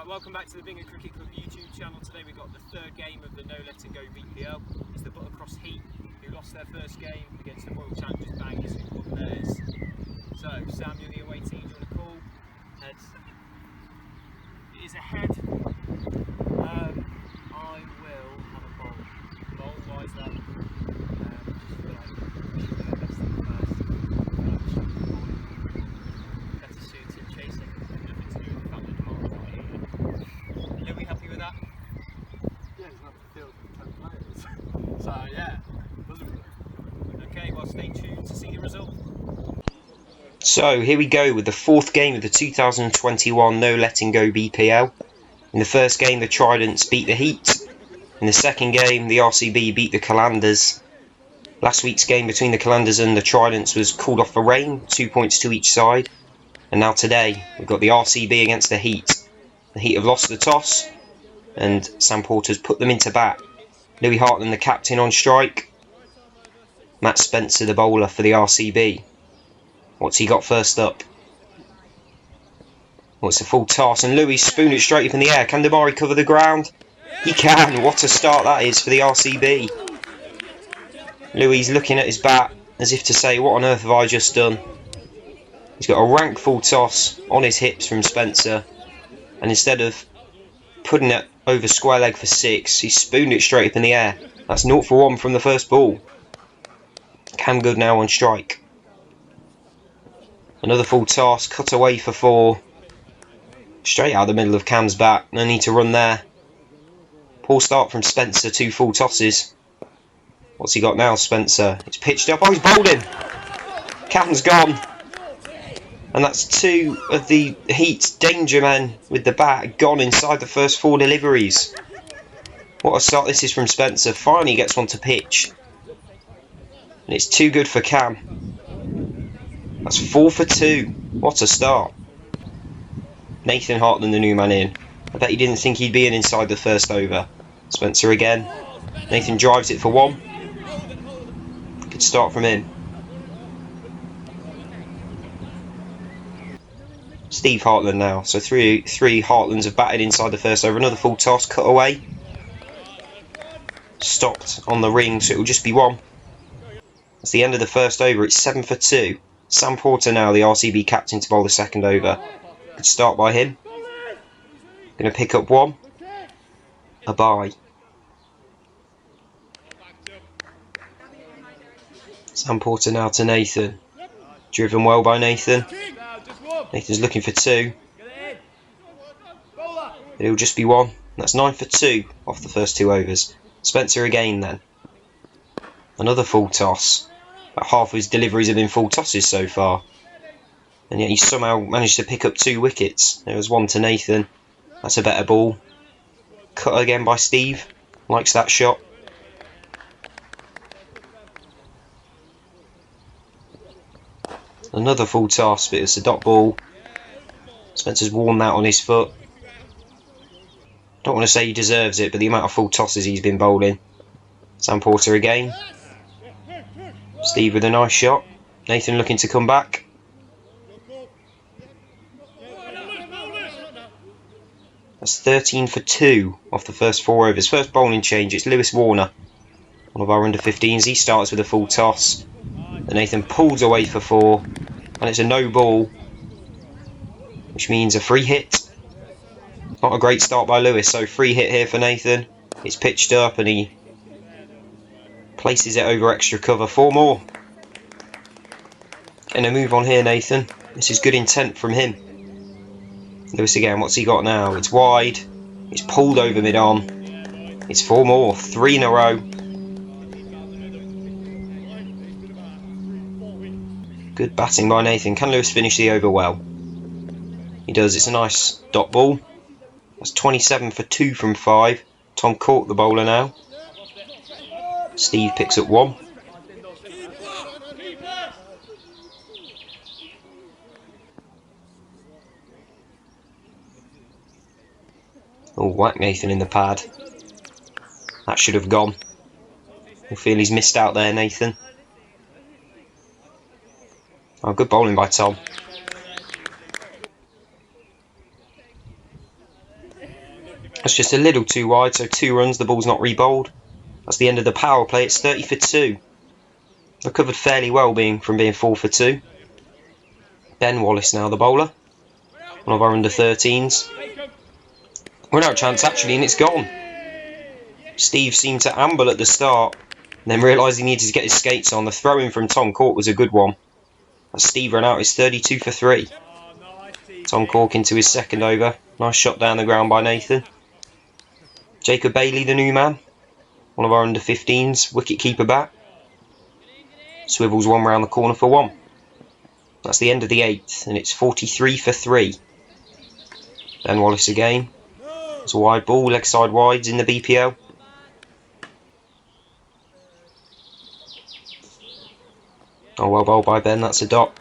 Right, welcome back to the Bingham Cricket Club YouTube channel. Today we've got the third game of the NoLettingGoBPL. It's the Buttercross Heat, who lost their first game against the Royal Challengers Bangers, who won theirs. So, Sam, you're the away team. Do you want to call? Heads. It is a head. I will have a bowl. Bowl, why is that? Just feel like we should do the best thing first. Better suited chasing. Nothing to do with the fact that Mark's not here. Are we happy with that? Yeah, he's not the field with 10 players. So yeah, okay, well stay tuned to see the result. So here we go with the fourth game of the 2021 NoLettingGoBPL. In the first game the Tridents beat the Heat. In the second game the RCB beat the Calanders. Last week's game between the Calanders and the Tridents was called off for rain, 2 points to each side. And now today we've got the RCB against the Heat. The Heat have lost the toss and Sam Porter's put them into bat. Louis Hartland the captain on strike. Matt Spencer the bowler for the RCB. What's he got first up? Well, it's a full toss and Louis spooned it straight up in the air. Can Damari cover the ground? He can. What a start that is for the RCB. Louis looking at his bat as if to say, what on earth have I just done? He's got a rank full toss on his hips from Spencer, and instead of putting it over square leg for 6, he spooned it straight up in the air. That's 0 for 1 from the first ball. Cam Good now on strike. Another full toss, cut away for 4. Straight out the middle of Cam's bat, no need to run there. Poor start from Spencer, 2 full tosses. What's he got now, Spencer? It's pitched up, oh he's bowled him! Cam's gone. And that's 2 of the Heat's danger men with the bat gone inside the first 4 deliveries. What a start this is from Spencer. Finally gets one to pitch. And it's too good for Cam. That's 4 for 2. What a start. Nathan Hartland, the new man in. I bet he didn't think he'd be in inside the first over. Spencer again. Nathan drives it for 1. Good start from him. Steve Hartland now. So three Hartlands have batted inside the first over. Another full toss, cut away. Stopped on the ring, so it will just be 1. That's the end of the first over. It's 7 for 2. Sam Porter now, the RCB captain, to bowl the second over. Good start by him. Going to pick up 1. A bye. Sam Porter now to Nathan. Driven well by Nathan. Nathan's looking for 2. It'll just be 1. That's 9 for 2 off the first 2 overs. Spencer again then. Another full toss. About half of his deliveries have been full tosses so far. And yet he's somehow managed to pick up 2 wickets. There was 1 to Nathan. That's a better ball. Cut again by Steve. Likes that shot. Another full toss, but it's a dot ball. Spencer's worn that on his foot. Don't want to say he deserves it, but the amount of full tosses he's been bowling. Sam Porter again. Steve with a nice shot. Nathan looking to come back. That's 13 for 2 off the first 4 overs. First bowling change, it's Lewis Warner, one of our under-15s. He starts with a full toss. And Nathan pulls away for 4. And it's a no ball, which means a free hit. Not a great start by Lewis, so free hit here for Nathan. It's pitched up and he places it over extra cover. 4 more. Getting a move on here, Nathan. This is good intent from him. Lewis again, what's he got now? It's wide. It's pulled over mid-on. It's 4 more. 3 in a row. Good batting by Nathan. Can Lewis finish the over well? He does. It's a nice dot ball. That's 27 for 2 from 5. Tom Court, the bowler now. Steve picks up 1. Oh, whack Nathan in the pad. That should have gone. I feel he's missed out there, Nathan. Oh, good bowling by Tom. That's just a little too wide, so 2 runs, the ball's not re-bowled. That's the end of the power play, it's 30 for 2. Recovered fairly well being 4 for 2. Ben Wallace now the bowler. One of our under 13s. Run out chance actually, and it's gone. Steve seemed to amble at the start, and then realised he needed to get his skates on. The throw in from Tom Cork was a good one. As Steve ran out, it's 32 for 3. Tom Cork into his second over. Nice shot down the ground by Nathan. Jacob Bailey, the new man. One of our under 15s, wicket keeper back. Swivels one round the corner for 1. That's the end of the 8th, and it's 43 for 3. Ben Wallace again. It's a wide ball, leg side wides in the BPL. Oh, well bowled by Ben, that's a dot.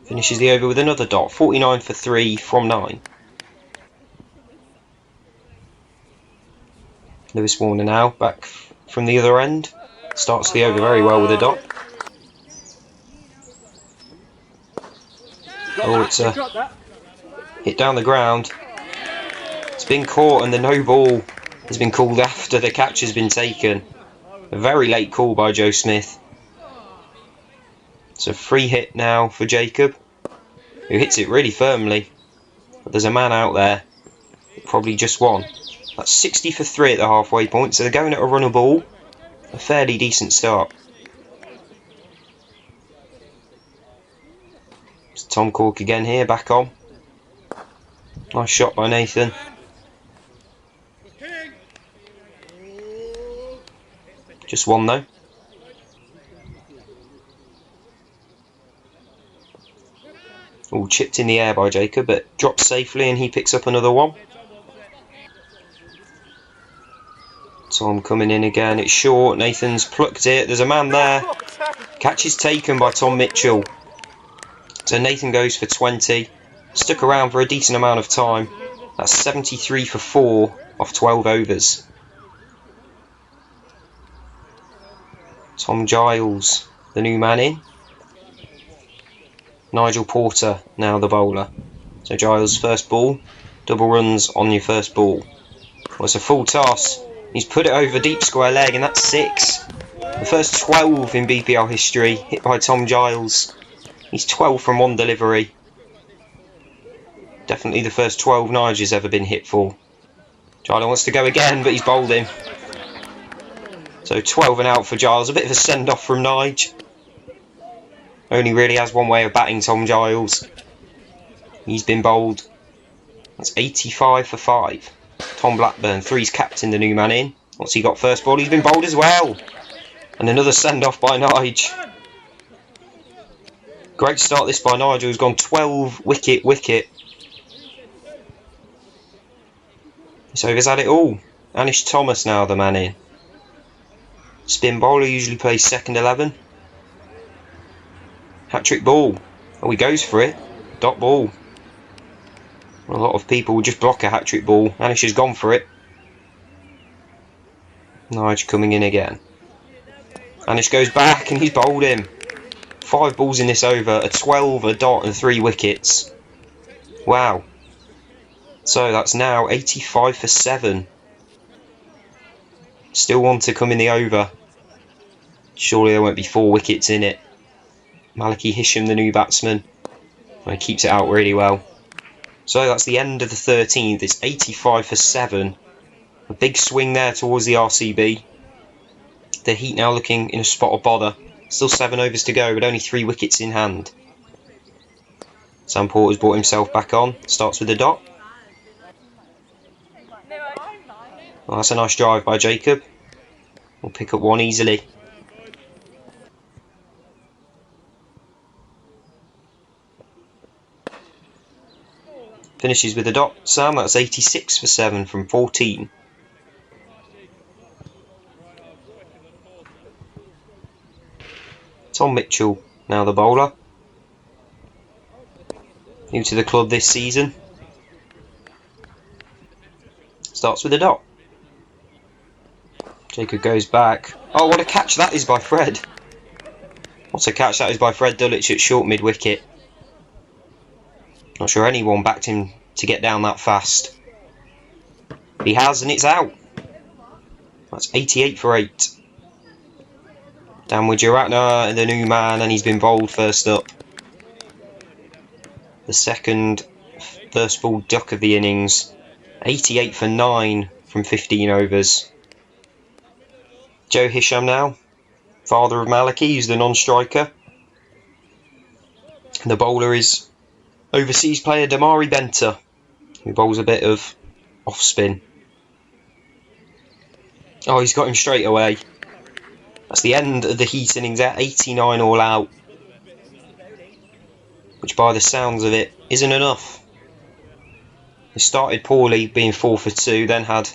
Finishes the over with another dot, 49 for 3 from 9. Lewis Warner now, back from the other end. Starts the over very well with a dot. Oh, it's a hit down the ground. It's been caught and the no ball has been called after the catch has been taken. A very late call by Joe Smith. It's a free hit now for Jacob, who hits it really firmly. But there's a man out there, probably just one. That's 60 for 3 at the halfway point, so they're going at a run of ball. A fairly decent start. It's Tom Cork again here, back on. Nice shot by Nathan. Just one though. All chipped in the air by Jacob, but drops safely and he picks up another one. Tom coming in again, it's short, Nathan's plucked it, there's a man there. Catch is taken by Tom Mitchell. So Nathan goes for 20, stuck around for a decent amount of time. That's 73 for 4 off 12 overs. Tom Giles, the new man in. Nigel Porter, now the bowler. So Giles' first ball, double runs on your first ball. Well, it's a full toss. He's put it over deep square leg and that's 6. The first 12 in BPL history, hit by Tom Giles. He's 12 from 1 delivery. Definitely the first 12 Nigel's ever been hit for. Giles wants to go again, but he's bowled him. So 12 and out for Giles. A bit of a send-off from Nige. Only really has one way of batting Tom Giles. He's been bowled. That's 85 for 5. Tom Blackburn, 3's captain, the new man in. What's he got first ball? He's been bowled as well. And another send-off by Nige. Great start this by Nigel, who's gone 12 wicket. So he's had it all. Anish Thomas now the man in. Spin bowler usually plays second 11. Hat-trick ball. Oh, he goes for it. Dot ball. A lot of people will just block a hat-trick ball. Anish has gone for it. Nige coming in again. Anish goes back and he's bowled him. 5 balls in this over, a 12, a dot and 3 wickets. Wow. So that's now 85 for 7. Still one to come in the over. Surely there won't be 4 wickets in it. Maliki Hisham, the new batsman. He keeps it out really well. So that's the end of the 13th. It's 85 for 7. A big swing there towards the RCB. The Heat now looking in a spot of bother. Still 7 overs to go, but only 3 wickets in hand. Sam Porter's brought himself back on. Starts with a dot. Well, that's a nice drive by Jacob. We'll pick up one easily. Finishes with a dot. Sam, that's 86 for 7 from 14. Tom Mitchell, now the bowler. New to the club this season. Starts with a dot. Jacob goes back. Oh, what a catch that is by Fred. What a catch that is by Fred Dulwich at short mid-wicket. Not sure anyone backed him to get down that fast. He has, and it's out. That's 88 for 8. Down with Giratna, the new man, and he's been bowled first up. The second first ball duck of the innings. 88 for 9 from 15 overs. Joe Hisham now, father of Maliki, who's the non-striker. The bowler is overseas player Damari Benter, who bowls a bit of off spin. Oh, he's got him straight away. That's the end of the Heat innings at 89 all out, which by the sounds of it isn't enough. They started poorly, being 4 for 2, then had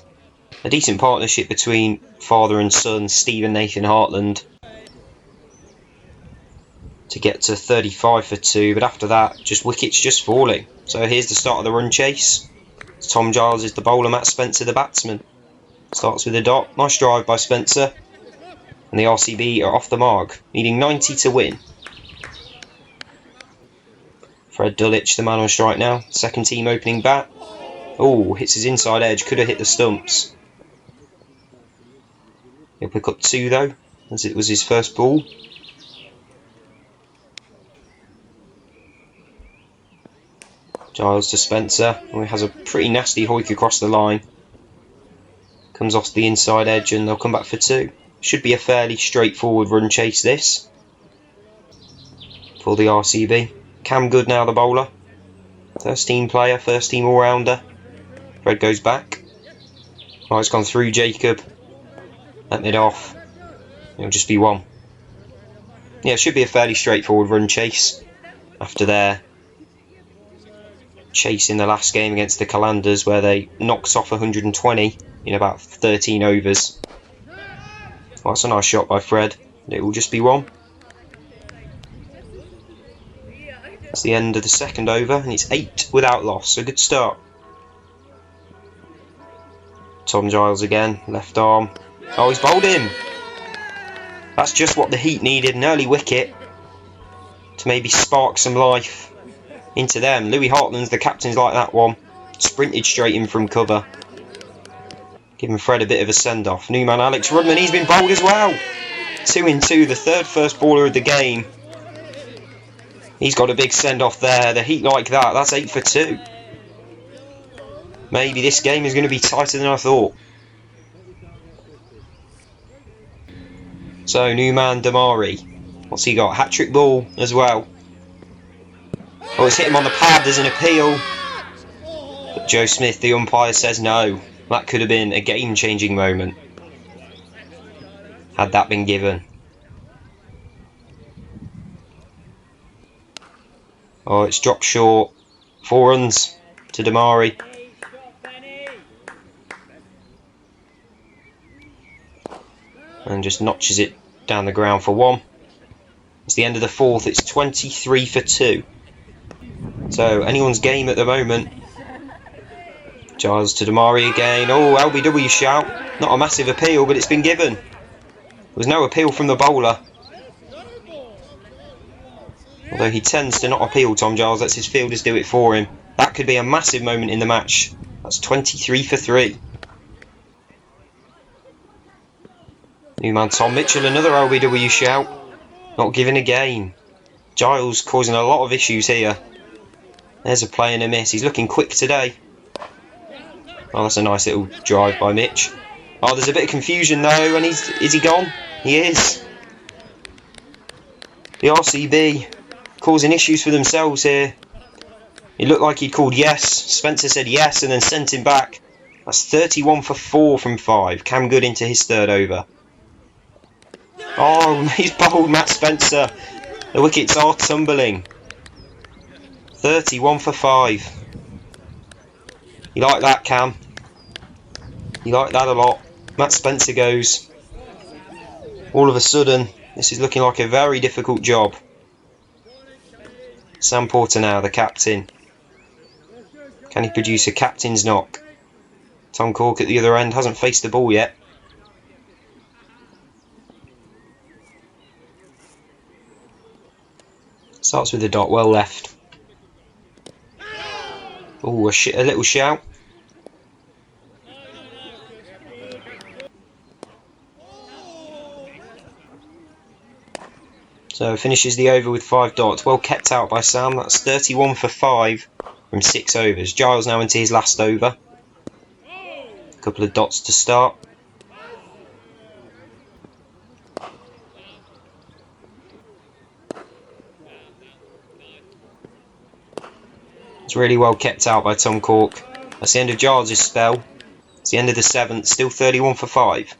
a decent partnership between father and son, Steve and Nathan Hartland, to get to 35 for 2, but after that, just wickets just falling. So here's the start of the run chase. Tom Giles is the bowler, Matt Spencer the batsman. Starts with a dot, nice drive by Spencer, and the RCB are off the mark, needing 90 to win. Fred Dulwich, the man on strike now, second team opening bat. Oh, hits his inside edge, could have hit the stumps. He'll pick up 2 though, as it was his first ball. Giles to Spencer, who has a pretty nasty hoik across the line. Comes off the inside edge and they'll come back for 2. Should be a fairly straightforward run chase this for the RCB. Cam Good now the bowler. First team player, first team all-rounder. Fred goes back. Oh, it's gone through Jacob. Let mid off. It'll just be 1. Yeah, it should be a fairly straightforward run chase after their chase in the last game against the Calanders, where they knocked off 120 in about 13 overs. Well, that's a nice shot by Fred. It will just be 1. That's the end of the second over, and it's 8 without loss. So good start. Tom Giles again, left arm. Oh, he's bowled him. That's just what the Heat needed, an early wicket to maybe spark some life into them. Louis Hartland's the captain's like that one. Sprinted straight in from cover. Giving Fred a bit of a send-off. New man Alex Rudman, he's been bowled as well. 2 in 2, the third first baller of the game. He's got a big send-off there. The Heat like that. That's 8 for 2. Maybe this game is going to be tighter than I thought. So, new man Damari. What's he got? Hat-trick ball as well. Oh, it's hit him on the pad. There's an appeal. But Joe Smith, the umpire, says no. That could have been a game-changing moment had that been given. Oh, it's dropped short. 4 runs to Damari. And just notches it down the ground for 1. It's the end of the 4th. It's 23 for 2. So, anyone's game at the moment. Giles to Damari again. Oh, LBW shout. Not a massive appeal, but it's been given. There was no appeal from the bowler. Although he tends to not appeal, Tom Giles. Lets his fielders do it for him. That could be a massive moment in the match. That's 23 for 3. New man Tom Mitchell, another LBW shout. Not giving a game. Giles causing a lot of issues here. There's a play and a miss. He's looking quick today. Oh, that's a nice little drive by Mitch. Oh, there's a bit of confusion though, and is he gone? He is. The RCB causing issues for themselves here. It looked like he'd called yes. Spencer said yes and then sent him back. That's 31 for 4 from 5. Cam Good into his third over. Oh, he's bowled Matt Spencer. The wickets are tumbling. 31 for 5. You like that, Cam? You like that a lot. Matt Spencer goes. All of a sudden, this is looking like a very difficult job. Sam Porter now, the captain. Can he produce a captain's knock? Tom Cork at the other end hasn't faced the ball yet. Starts with the dot, well left. Oh, a little shout. So finishes the over with 5 dots. Well kept out by Sam. That's 31 for 5 from 6 overs. Giles now into his last over. A couple of dots to start. It's really well kept out by Tom Cork. That's the end of Giles' spell. It's the end of the 7th. Still 31 for 5.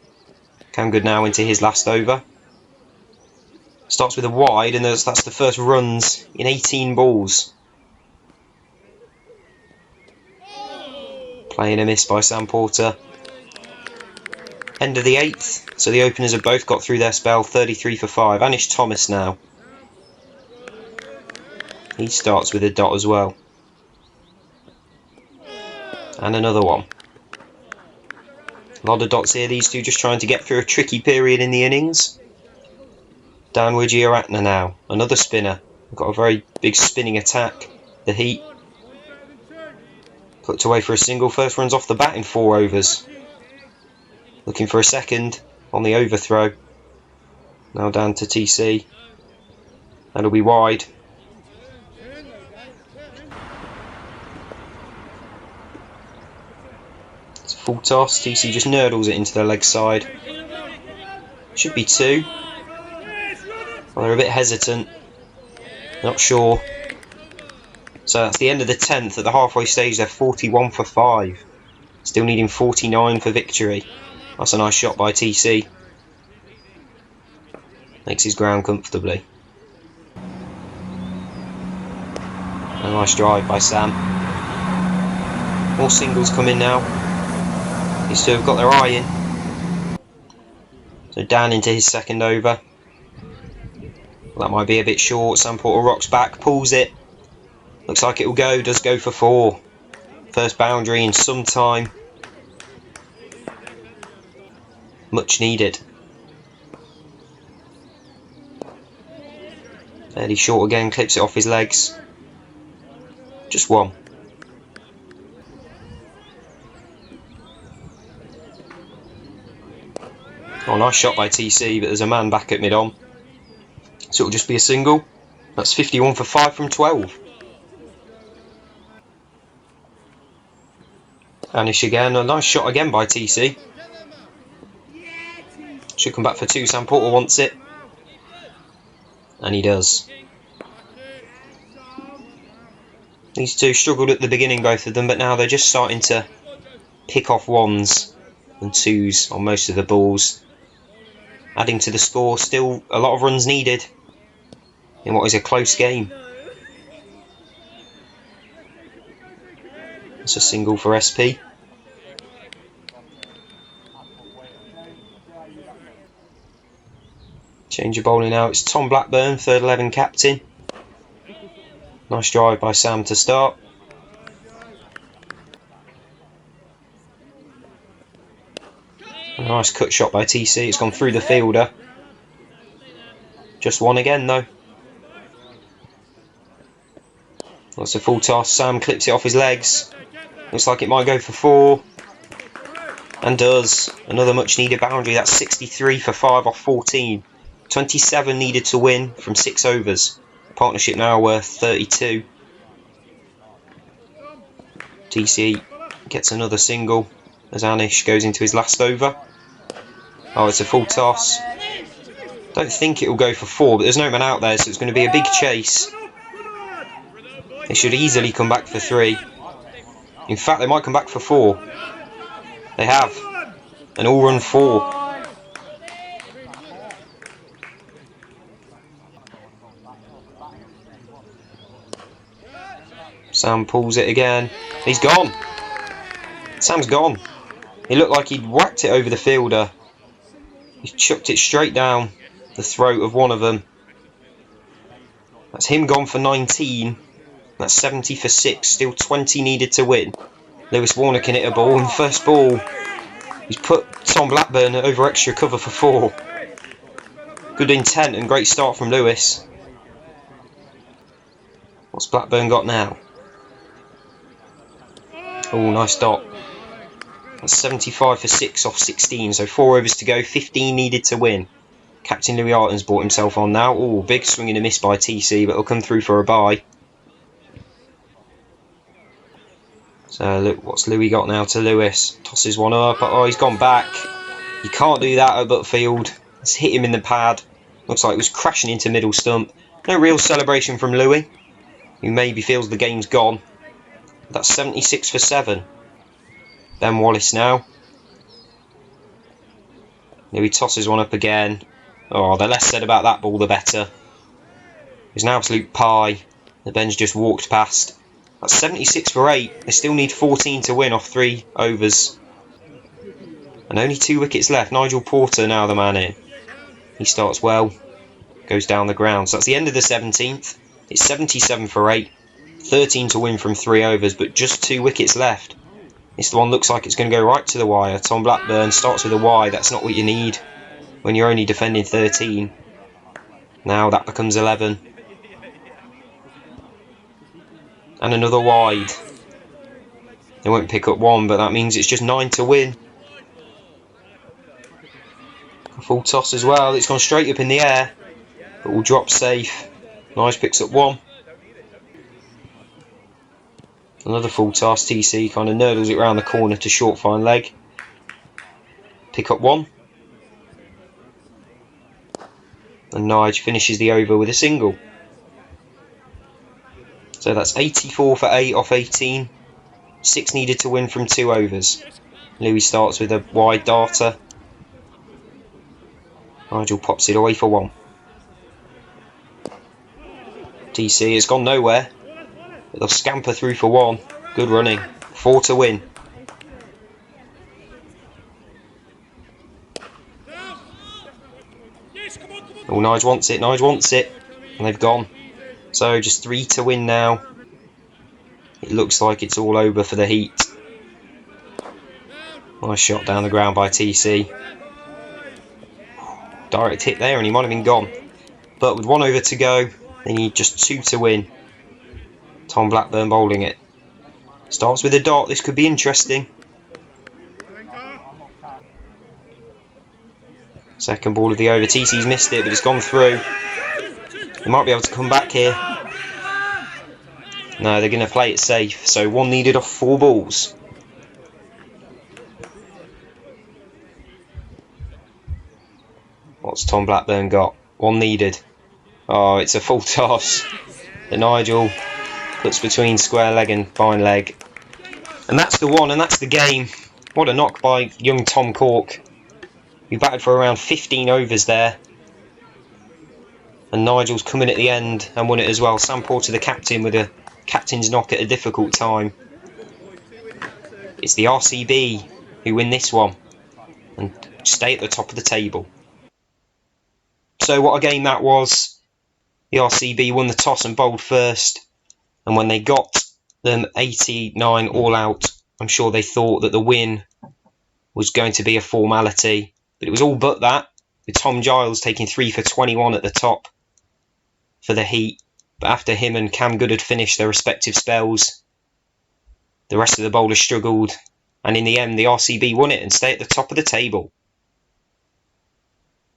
Cam Good now into his last over. Starts with a wide, and that's the first runs in 18 balls. Playing a miss by Sam Porter. End of the 8th, so the openers have both got through their spell. 33 for 5. Anish Thomas now. He starts with a dot as well. And another one. A lot of dots here, these two just trying to get through a tricky period in the innings. Dan Wijiaratne now, another spinner. Got a very big spinning attack. The Heat. Put away for a single. First runs off the bat in 4 overs. Looking for a second on the overthrow. Now down to TC. That'll be wide. It's a full toss. TC just nurdles it into the leg side. Should be 2. Well, they're a bit hesitant. Not sure. So that's the end of the 10th. At the halfway stage, they're 41 for 5. Still needing 49 for victory. That's a nice shot by TC. Makes his ground comfortably. A nice drive by Sam. More singles come in now. These two have got their eye in. So Dan into his second over. That might be a bit short. Sam Porter rocks back, pulls it. Looks like it will go. Does go for 4. First boundary in some time. Much needed. Fairly short again. Clips it off his legs. Just 1. Oh, nice shot by TC, but there's a man back at mid-on. So it'll just be a single. That's 51 for 5 from 12. Anish again. A nice shot again by TC. Should come back for 2. Sam Porter wants it. And he does. These two struggled at the beginning, both of them, but now they're just starting to pick off 1s and 2s on most of the balls. Adding to the score. Still a lot of runs needed in what is a close game. It's a single for SP. Change of bowling now. It's Tom Blackburn, third 11 captain. Nice drive by Sam to start. A nice cut shot by TC. It's gone through the fielder. Just 1 again though. That's a full toss. Sam clips it off his legs. Looks like it might go for 4. And does. Another much needed boundary. That's 63 for 5 off 14. 27 needed to win from 6 overs. Partnership now worth 32. TC gets another single as Anish goes into his last over. Oh, it's a full toss. Don't think it will go for 4, but there's no man out there, so it's going to be a big chase. They should easily come back for 3. In fact, they might come back for 4. They have. An all-run 4. Sam pulls it again. He's gone. Sam's gone. He looked like he'd whacked it over the fielder. He chucked it straight down the throat of one of them. That's him gone for 19. That's 70 for 6. Still 20 needed to win. Lewis Warner can hit a ball. And first ball, he's put Tom Blackburn over extra cover for 4. Good intent and great start from Lewis. What's Blackburn got now? Oh, nice dot. That's 75 for 6 off 16, so 4 overs to go, 15 needed to win. Captain Louis Arton's brought himself on now. Oh, big swing and a miss by TC, but he'll come through for a bye. So look, what's Louis got now to Lewis? Tosses one up. Oh, he's gone back. You can't do that at Butfield. It's hit him in the pad. Looks like it was crashing into middle stump. No real celebration from Louis, who maybe feels the game's gone. That's 76 for 7. Ben Wallace now. Louis tosses one up again. Oh, the less said about that ball, the better. It was an absolute pie. The Ben's just walked past. That's 76 for 8. They still need 14 to win off 3 overs. And only 2 wickets left. Nigel Porter now the man in. He starts well. Goes down the ground. So that's the end of the 17th. It's 77 for 8. 13 to win from 3 overs, but just 2 wickets left. This one looks like it's going to go right to the wire. Tom Blackburn starts with a Y. That's not what you need when you're only defending 13. Now that becomes 11. And another wide. They won't pick up 1, but that means it's just 9 to win. A full toss as well. It's gone straight up in the air, but will drop safe. Nice picks up 1. Another full toss. TC kind of nurdles it round the corner to short fine leg. Pick up 1. And Nige finishes the over with a single. So that's 84 for 8 off 18. 6 needed to win from 2 overs. Louis starts with a wide darter. Nigel pops it away for 1. TC has gone nowhere, but they'll scamper through for 1. Good running. 4 to win. Oh, Nige wants it. Nige wants it. And they've gone. So just 3 to win now. It looks like it's all over for the Heat. Nice shot down the ground by TC. Direct hit there and he might have been gone. But with 1 over to go, they need just 2 to win. Tom Blackburn bowling it. Starts with a dot. This could be interesting. Second ball of the over. TC's missed it, but it's gone through. They might be able to come back here. No, they're going to play it safe. So 1 needed off 4 balls. What's Tom Blackburn got? 1 needed. Oh, it's a full toss that Nigel puts between square leg and fine leg. And that's the one, and that's the game. What a knock by young Tom Cork. He batted for around 15 overs there. And Nigel's come in at the end and won it as well. Sam Porter, the captain, with a captain's knock at a difficult time. It's the RCB who win this one and stay at the top of the table. So what a game that was. The RCB won the toss and bowled first. And when they got them 89 all out, I'm sure they thought that the win was going to be a formality. But it was all but that, with Tom Giles taking 3 for 21 at the top for the Heat. But after him and Cam Good had finished their respective spells, the rest of the bowlers struggled. And in the end, the RCB won it and stay at the top of the table.